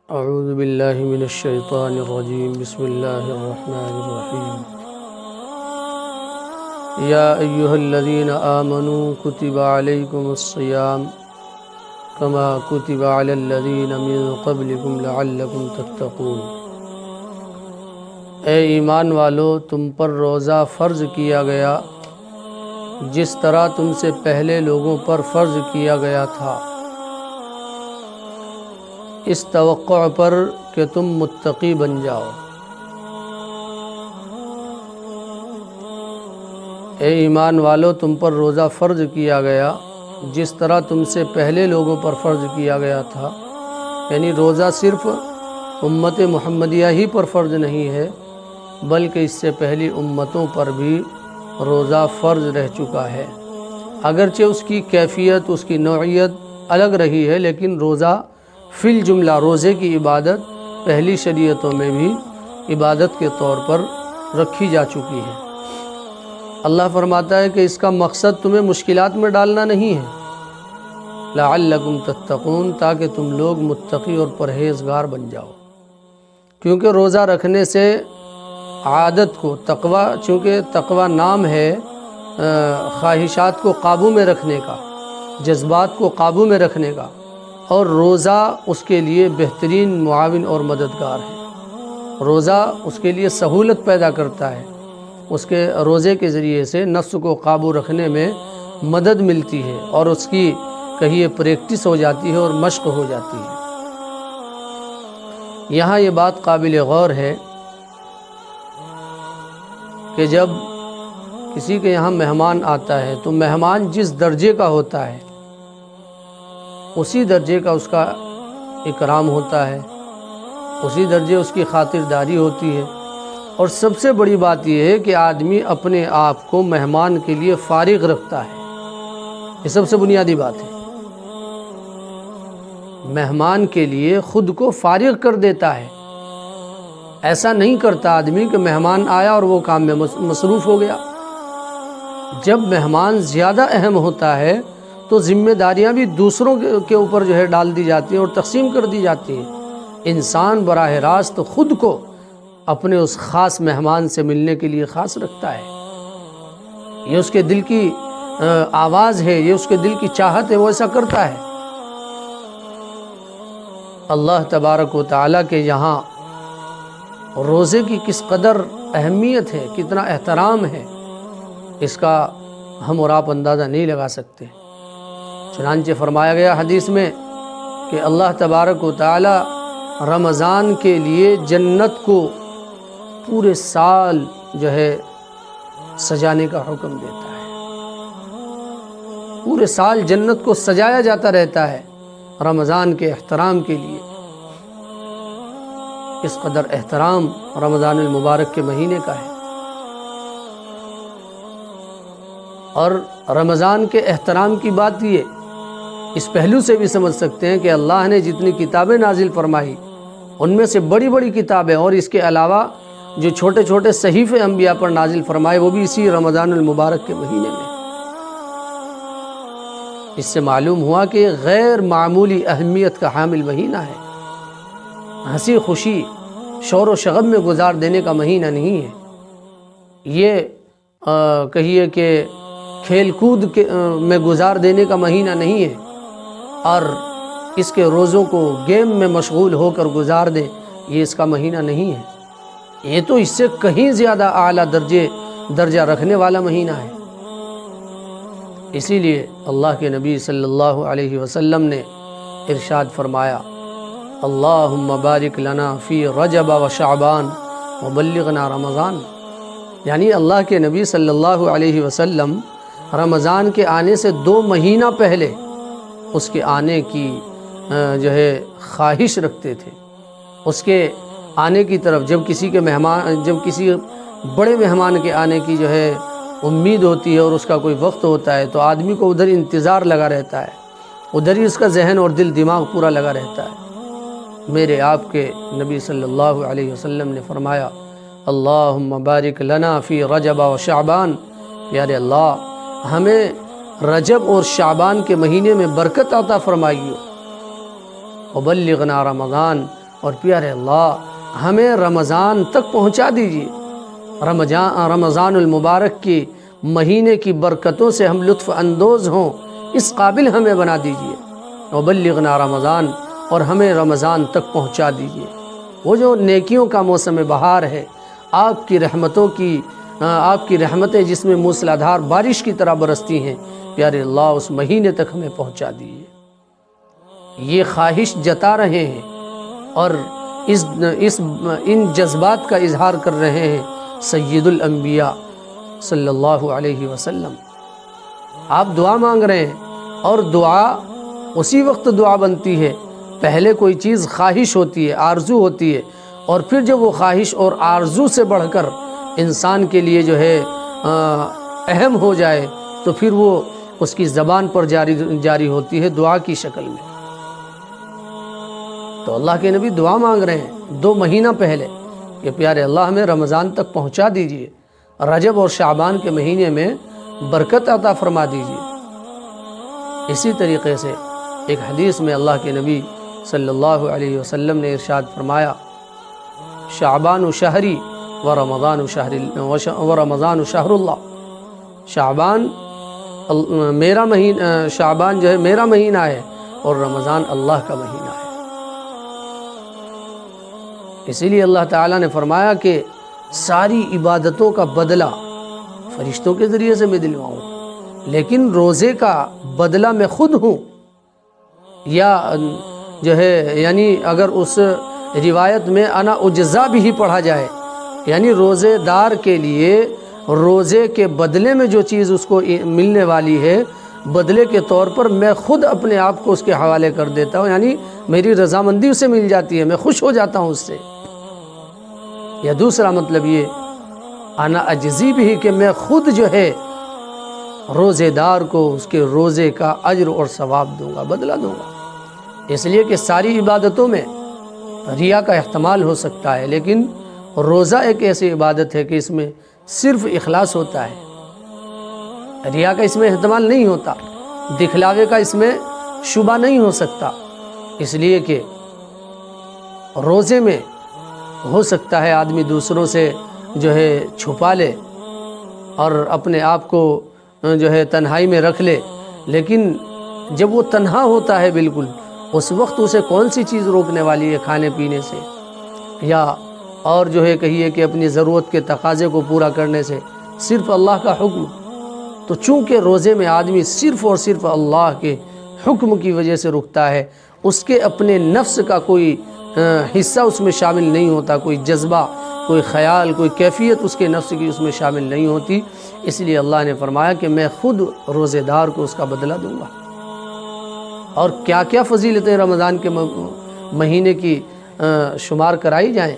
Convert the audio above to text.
اعوذ باللہ من الشیطان الرجیم بسم اللہ الرحمن الرحیم یا ایہا الذین آمنوا کتب علیکم الصیام کما کتب علی الذین من قبلکم لعلکم تتقون۔ اے ایمان والو، تم پر روزہ فرض کیا گیا جس طرح تم سے پہلے لوگوں پر فرض کیا گیا تھا، اس توقع پر کہ تم متقی بن جاؤ۔ اے ایمان والو، تم پر روزہ فرض کیا گیا جس طرح تم سے پہلے لوگوں پر فرض کیا گیا تھا، یعنی روزہ صرف امت محمدیہ ہی پر فرض نہیں ہے بلکہ اس سے پہلی امتوں پر بھی روزہ فرض رہ چکا ہے۔ اگرچہ اس کی کیفیت، اس کی نوعیت الگ رہی ہے، لیکن روزہ فی الجملہ روزے کی عبادت پہلی شریعتوں میں بھی عبادت کے طور پر رکھی جا چکی ہے۔ اللہ فرماتا ہے کہ اس کا مقصد تمہیں مشکلات میں ڈالنا نہیں ہے، لعلکم تتقون، تاکہ تم لوگ متقی اور پرہیزگار بن جاؤ۔ کیونکہ روزہ رکھنے سے عادت کو تقوی، چونکہ تقوی نام ہے خواہشات کو قابو میں رکھنے کا، جذبات کو قابو میں رکھنے کا، اور روزہ اس کے لیے بہترین معاون اور مددگار ہے۔ روزہ اس کے لیے سہولت پیدا کرتا ہے، اس کے روزے کے ذریعے سے نفس کو قابو رکھنے میں مدد ملتی ہے اور اس کی کہیے پریکٹس ہو جاتی ہے اور مشق ہو جاتی ہے۔ یہاں یہ بات قابل غور ہے کہ جب کسی کے یہاں مہمان آتا ہے تو مہمان جس درجے کا ہوتا ہے اسی درجے کا اس کا اکرام ہوتا ہے، اسی درجے اس کی خاطرداری ہوتی ہے، اور سب سے بڑی بات یہ ہے کہ آدمی اپنے آپ کو مہمان کے لیے فارغ رکھتا ہے۔ یہ سب سے بنیادی بات ہے، مہمان کے لیے خود کو فارغ کر دیتا ہے۔ ایسا نہیں کرتا آدمی کہ مہمان آیا اور وہ کام میں مصروف ہو گیا۔ جب مہمان زیادہ اہم ہوتا ہے تو ذمہ داریاں بھی دوسروں کے اوپر ڈال دی جاتی ہیں اور تقسیم کر دی جاتی ہیں۔ انسان براہ راست خود کو اپنے اس خاص مہمان سے ملنے کے لیے خاص رکھتا ہے۔ یہ اس کے دل کی آواز ہے، یہ اس کے دل کی چاہت ہے، وہ ایسا کرتا ہے۔ اللہ تبارک و تعالیٰ کے یہاں روزے کی کس قدر اہمیت ہے، کتنا احترام ہے، اس کا ہم اور آپ اندازہ نہیں لگا سکتے۔ چنانچہ فرمایا گیا حدیث میں کہ اللہ تبارک و تعالی رمضان کے لیے جنت کو پورے سال سجانے کا حکم دیتا ہے۔ پورے سال جنت کو سجایا جاتا رہتا ہے رمضان کے احترام کے لیے۔ اس قدر احترام رمضان المبارک کے مہینے کا ہے، اور رمضان کے احترام کی بات یہ اس پہلو سے بھی سمجھ سکتے ہیں کہ اللہ نے جتنی کتابیں نازل فرمائی ان میں سے بڑی بڑی کتابیں اور اس کے علاوہ جو چھوٹے چھوٹے صحیفے انبیاء پر نازل فرمائے وہ بھی اسی رمضان المبارک کے مہینے میں۔ اس سے معلوم ہوا کہ غیر معمولی اہمیت کا حامل مہینہ ہے، ہنسی خوشی شور و شغب میں گزار دینے کا مہینہ نہیں ہے، یہ کہیے کہ کھیل کود میں گزار دینے کا مہینہ نہیں ہے، اور اس کے روزوں کو گیم میں مشغول ہو کر گزار دے، یہ اس کا مہینہ نہیں ہے۔ یہ تو اس سے کہیں زیادہ اعلیٰ درجہ رکھنے والا مہینہ ہے۔ اسی لیے اللہ کے نبی صلی اللہ علیہ وسلم نے ارشاد فرمایا، اللہم بارک لنا فی رجب و شعبان وبلغنا رمضان، یعنی اللہ کے نبی صلی اللہ علیہ وسلم رمضان کے آنے سے 2 مہینہ پہلے اس کے آنے کی خواہش رکھتے تھے، اس کے آنے کی طرف۔ جب کسی بڑے مہمان کے آنے کی امید ہوتی ہے اور اس کا کوئی وقت ہوتا ہے تو آدمی کو ادھر انتظار لگا رہتا ہے، ادھر ہی اس کا ذہن اور دل دماغ پورا لگا رہتا ہے۔ میرے آپ کے نبی صلی اللہ علیہ وسلم نے فرمایا، اللہم بارک لنا فی رجب و شعبان، پیارے اللہ ہمیں رجب اور شعبان کے مہینے میں برکت عطا فرمائیو، وبلغنا رمضان، اور پیارے اللہ ہمیں رمضان تک پہنچا دیجیے، رمضان المبارک کی مہینے کی برکتوں سے ہم لطف اندوز ہوں، اس قابل ہمیں بنا دیجیے۔ وبلغنا رمضان، اور ہمیں رمضان تک پہنچا دیجیے۔ وہ جو نیکیوں کا موسم بہار ہے، آپ کی رحمتیں جس میں موسلادھار بارش کی طرح برستی ہیں، پیارے اللہ اس مہینے تک ہمیں پہنچا دیجیے۔ یہ خواہش جتا رہے ہیں اور ان جذبات کا اظہار کر رہے ہیں سید الانبیاء صلی اللہ علیہ وسلم۔ آپ دعا مانگ رہے ہیں، اور دعا اسی وقت دعا بنتی ہے، پہلے کوئی چیز خواہش ہوتی ہے، آرزو ہوتی ہے، اور پھر جب وہ خواہش اور آرزو سے بڑھ کر انسان کے لیے جو ہے اہم ہو جائے تو پھر وہ اس کی زبان پر جاری ہوتی ہے دعا کی شکل میں۔ تو اللہ کے نبی دعا مانگ رہے ہیں 2 مہینہ پہلے کہ پیارے اللہ ہمیں رمضان تک پہنچا دیجیے، رجب اور شعبان کے مہینے میں برکت عطا فرما دیجیے۔ اسی طریقے سے ایک حدیث میں اللہ کے نبی صلی اللہ علیہ وسلم نے ارشاد فرمایا، شعبان شہری ورمضان شہر اللہ، شعبان جو ہے میرا مہینہ ہے، اور رمضان اللہ کا مہینہ ہے۔ اسی لیے اللہ تعالیٰ نے فرمایا کہ ساری عبادتوں کا بدلہ فرشتوں کے ذریعے سے میں دلواؤں، لیکن روزے کا بدلہ میں خود ہوں۔ یا جو ہے یعنی اگر اس روایت میں انا اجزا بھی پڑھا جائے، یعنی روزے دار کے لیے روزے کے بدلے میں جو چیز اس کو ملنے والی ہے، بدلے کے طور پر میں خود اپنے آپ کو اس کے حوالے کر دیتا ہوں، یعنی میری رضامندی اسے مل جاتی ہے، میں خوش ہو جاتا ہوں اس سے۔ یا دوسرا مطلب یہ انا اجزی بھی کہ میں خود جو ہے روزے دار کو اس کے روزے کا اجر اور ثواب دوں گا، بدلہ دوں گا۔ اس لیے کہ ساری عبادتوں میں ریا کا احتمال ہو سکتا ہے، لیکن روزہ ایک ایسی عبادت ہے کہ اس میں صرف اخلاص ہوتا ہے، ریا کا اس میں احتمال نہیں ہوتا، دکھلاوے کا اس میں شبہ نہیں ہو سکتا۔ اس لیے کہ روزے میں ہو سکتا ہے آدمی دوسروں سے جو ہے چھپا لے اور اپنے آپ کو جو ہے تنہائی میں رکھ لے، لیکن جب وہ تنہا ہوتا ہے بالکل، اس وقت اسے کون سی چیز روکنے والی ہے کھانے پینے سے، یا اور جو ہے کہیے کہ اپنی ضرورت کے تقاضے کو پورا کرنے سے، صرف اللہ کا حکم۔ تو چونکہ روزے میں آدمی صرف اور صرف اللہ کے حکم کی وجہ سے رکتا ہے، اس کے اپنے نفس کا کوئی حصہ اس میں شامل نہیں ہوتا، کوئی جذبہ، کوئی خیال، کوئی کیفیت اس کے نفس کی اس میں شامل نہیں ہوتی۔ اس لیے اللہ نے فرمایا کہ میں خود روزے دار کو اس کا بدلہ دوں گا۔ اور کیا کیا فضیلتیں رمضان کے مہینے کی شمار کرائی جائیں۔